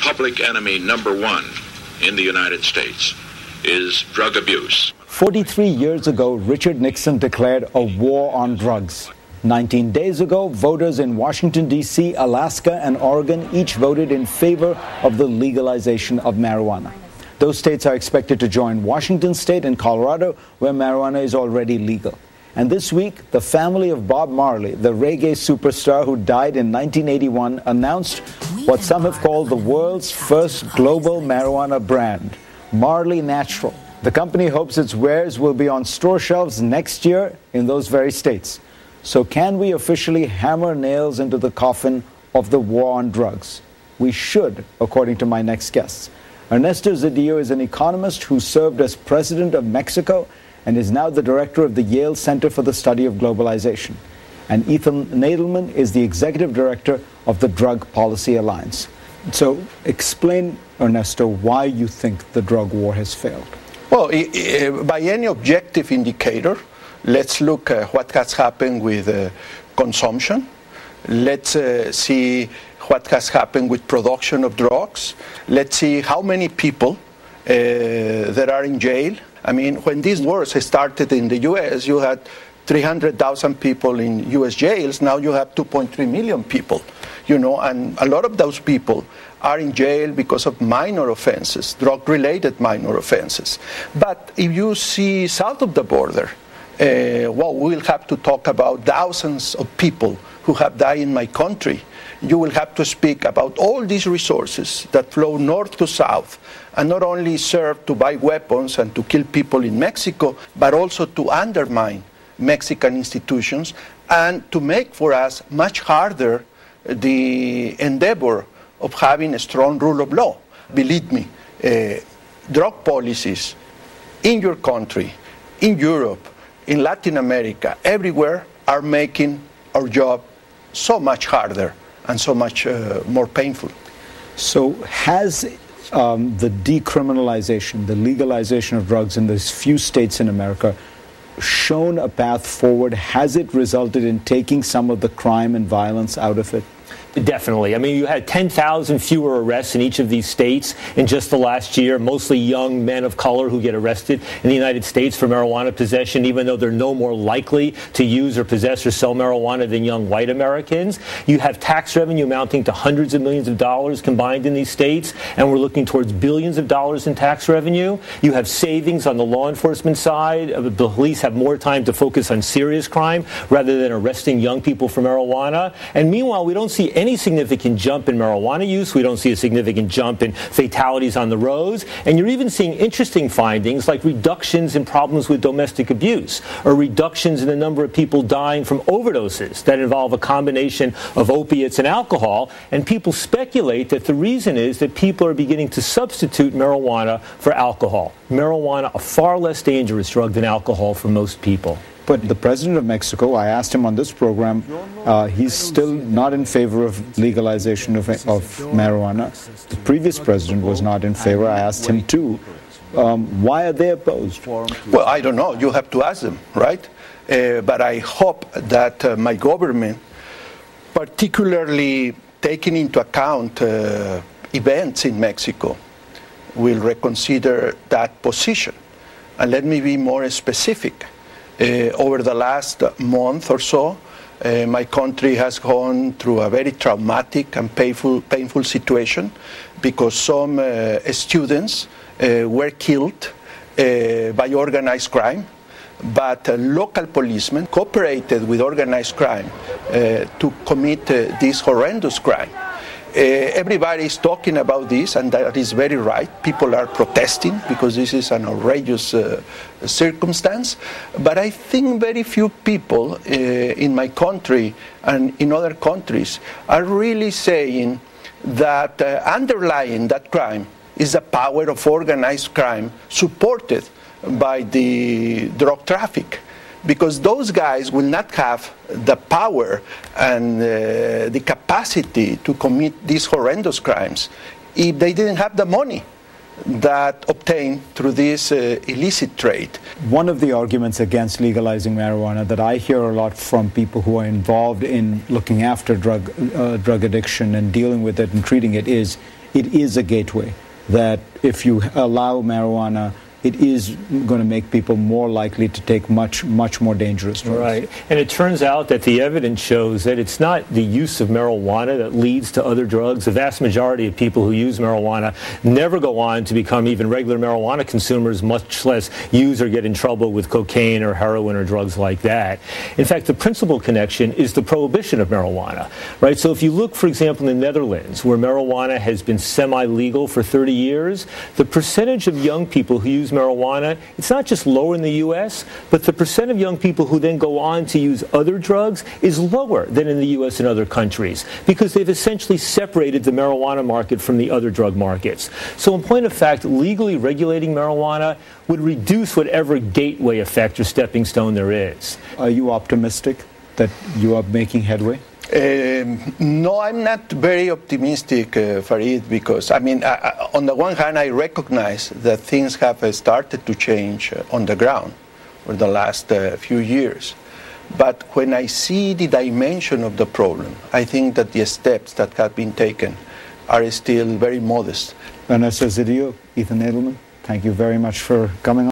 public enemy number one in the United States is drug abuse. 43 years ago, Richard Nixon declared a war on drugs. 19 days ago, voters in Washington, D.C., Alaska, and Oregon each voted in favor of the legalization of marijuana. Those states are expected to join Washington State and Colorado, where marijuana is already legal. And this week, the family of Bob Marley, the reggae superstar who died in 1981, announced what some have called the world's first global marijuana brand, Marley Natural. The company hopes its wares will be on store shelves next year in those very states. So can we officially hammer nails into the coffin of the war on drugs? We should, according to my next guests. Ernesto Zedillo is an economist who served as president of Mexico and is now the director of the Yale Center for the Study of Globalization. And Ethan Nadelman is the executive director of the Drug Policy Alliance. So explain, Ernesto, why you think the drug war has failed. Well, by any objective indicator, let's look at what has happened with consumption. Let's see what has happened with production of drugs. Let's see how many people that are in jail. I mean, when these wars started in the U.S., you had 300,000 people in U.S. jails. Now you have 2.3 million people, and a lot of those people are in jail because of minor offenses, drug-related minor offenses. But if you see south of the border, we'll have to talk about thousands of people who have died in my country. You will have to speak about all these resources that flow north to south and not only serve to buy weapons and to kill people in Mexico, but also to undermine Mexican institutions and to make for us much harder the endeavor of having a strong rule of law. Believe me, drug policies in your country, in Europe, in Latin America, everywhere are making our job so much harder and so much more painful. So has the decriminalization, the legalization of drugs in these few states in America shown a path forward? Has it resulted in taking some of the crime and violence out of it? Definitely. I mean, you had 10,000 fewer arrests in each of these states in just the last year, mostly young men of color who get arrested in the United States for marijuana possession, even though they're no more likely to use or possess or sell marijuana than young white Americans. You have tax revenue amounting to hundreds of millions of dollars combined in these states, and we're looking towards billions of dollars in tax revenue. You have savings on the law enforcement side. The police have more time to focus on serious crime rather than arresting young people for marijuana. And meanwhile, we don't see any significant jump in marijuana use. We don't see a significant jump in fatalities on the roads. And you're even seeing interesting findings like reductions in problems with domestic abuse or reductions in the number of people dying from overdoses that involve a combination of opiates and alcohol. And people speculate that the reason is that people are beginning to substitute marijuana for alcohol. Marijuana, a far less dangerous drug than alcohol for most people. But the president of Mexico, I asked him on this program, he's still not in favor of legalization of marijuana. The previous president was not in favor. I asked him too. Why are they opposed? Well, I don't know. You have to ask them, right? But I hope that my government, particularly taking into account events in Mexico, will reconsider that position. And let me be more specific. Over the last month or so, my country has gone through a very traumatic and painful situation because some students were killed by organized crime, but local policemen cooperated with organized crime to commit this horrendous crime. Everybody is talking about this, and that is very right. People are protesting because this is an outrageous circumstance. But I think very few people in my country and in other countries are really saying that underlying that crime is the power of organized crime supported by the drug traffic. Because those guys will not have the power and the capacity to commit these horrendous crimes if they didn't have the money that obtained through this illicit trade. One of the arguments against legalizing marijuana that I hear a lot from people who are involved in looking after drug addiction and dealing with it and treating it is it is a gateway, that if you allow marijuana, it is going to make people more likely to take much more dangerous drugs. Right. And it turns out that the evidence shows that it's not the use of marijuana that leads to other drugs. The vast majority of people who use marijuana never go on to become even regular marijuana consumers, much less use or get in trouble with cocaine or heroin or drugs like that. In fact, the principal connection is the prohibition of marijuana. Right? So if you look, for example, in the Netherlands, where marijuana has been semi-legal for 30 years, the percentage of young people who use marijuana, it's not just lower in the U.S., but the percent of young people who then go on to use other drugs is lower than in the U.S. and other countries, because they've essentially separated the marijuana market from the other drug markets. So in point of fact, legally regulating marijuana would reduce whatever gateway effect or stepping stone there is. Are you optimistic that you are making headway? No, I'm not very optimistic, Farid, because, I mean, on the one hand, I recognize that things have started to change on the ground for the last few years. But when I see the dimension of the problem, I think that the steps that have been taken are still very modest. Vanessa Zedillo, Ethan Edelman, thank you very much for coming on.